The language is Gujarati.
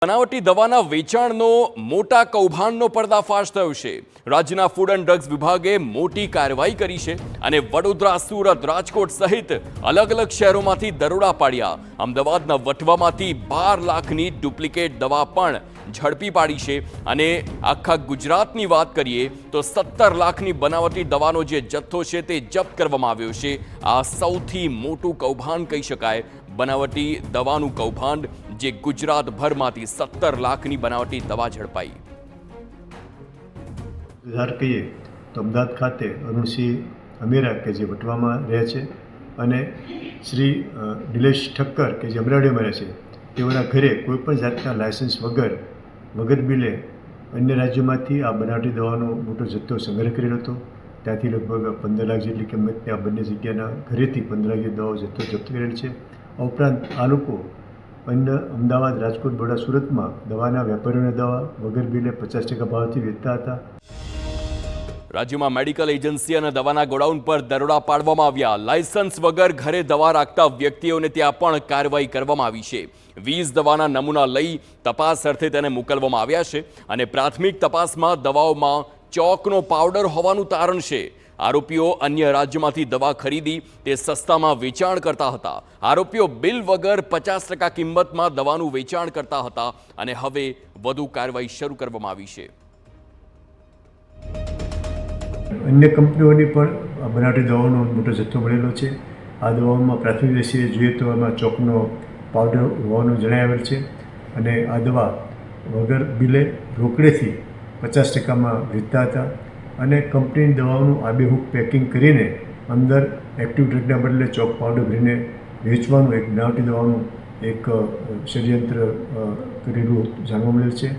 બનાવટી દવાના વેચાણનો મોટા કૌભાંડનો પર્દાફાશ થયો છે। રાજ્યના ફૂડ એન્ડ ડ્રગ્સ વિભાગે મોટી કાર્યવાહી કરી છે અને વડોદરા, સુરત, રાજકોટ સહિત અલગ અલગ શહેરોમાંથી દરોડા પાડ્યા। અમદાવાદના વટવામાંથી 12 લાખની ડુપ્લિકેટ દવા પણ ઝડપી પાડી છે અને આખા ગુજરાતની વાત કરીએ તો 17 લાખની બનાવટી દવાનો જે જથ્થો છે તે જપ્ત કરવામાં આવ્યો છે। આ સૌથી મોટું કૌભાંડ કહી શકાય। બનાવટી દવાનું કૌભાંડ જે ગુજરાતભરમાંથી 17 લાખની બનાવટી દવા ઝડપાઈ। ઉદાહરણ કહીએ તો અમદાવાદ ખાતે અરુણસિંહ અમેરા કે જે વટવામાં રહે છે અને શ્રી નિલેશ ઠક્કર કે જે અમરાડીમાં રહે છે, તેઓના ઘરે કોઈપણ જાતના લાયસન્સ વગર બિલે અન્ય રાજ્યોમાંથી આ બનાવટી દવાનો મોટો જથ્થો સંગ્રહ કરેલો હતો। ત્યાંથી લગભગ 15 લાખ જેટલી કિંમતની આ બંને જગ્યાના ઘરેથી 15 લાખ દવાઓ જથ્થો જપ્ત કરેલ છે। આ ઉપરાંત આ લોકો અન્ય અમદાવાદ, રાજકોટ, બરોડા, સુરતમાં દવાના વેપારીઓને દવા વગર બિલે 50% ભાવથી વેચતા હતા। રાજ્યમાં મેડિકલ એજન્સી અને દવાના ગોડાઉન પર દરોડા પાડવામાં આવ્યા। લાયસન્સ વગર ઘરે દવા રાખતા વ્યક્તિઓને ત્યાં પણ કાર્યવાહી કરવામાં આવી છે। 20 દવાના નમૂના લઈ તપાસ અર્થે તેને મોકલવામાં આવ્યા છે અને પ્રાથમિક તપાસમાં દવાઓમાં ચોકનો પાવડર હોવાનું તારણ છે। આરોપીઓ અન્ય રાજ્યમાંથી દવા ખરીદી તે સસ્તામાં વેચાણ કરતા હતા। આરોપીઓ બિલ વગર 50% કિંમતમાં દવાનું વેચાણ કરતા હતા અને હવે વધુ કાર્યવાહી શરૂ કરવામાં આવી છે। અન્ય કંપનીઓની પણ બનાવટી દવાનો મોટો જથ્થો મળેલો છે। આ દવાઓમાં પ્રાથમિક દ્રષ્ટિએ જોઈએ તો એમાં ચોકનો પાવડર હોવાનું જણાઈ આવેલ છે અને આ દવા વગર બિલે રોકડેથી 50%માં વેચતા હતા અને કંપનીની દવાઓનું આબેહૂબ પેકિંગ કરીને અંદર એક્ટિવ ડ્રગના બદલે ચોક પાવડર ભરીને વેચવાનું એક બનાવટી દવાનું એક ષડયંત્ર કરેલું જાણવા મળેલ છે।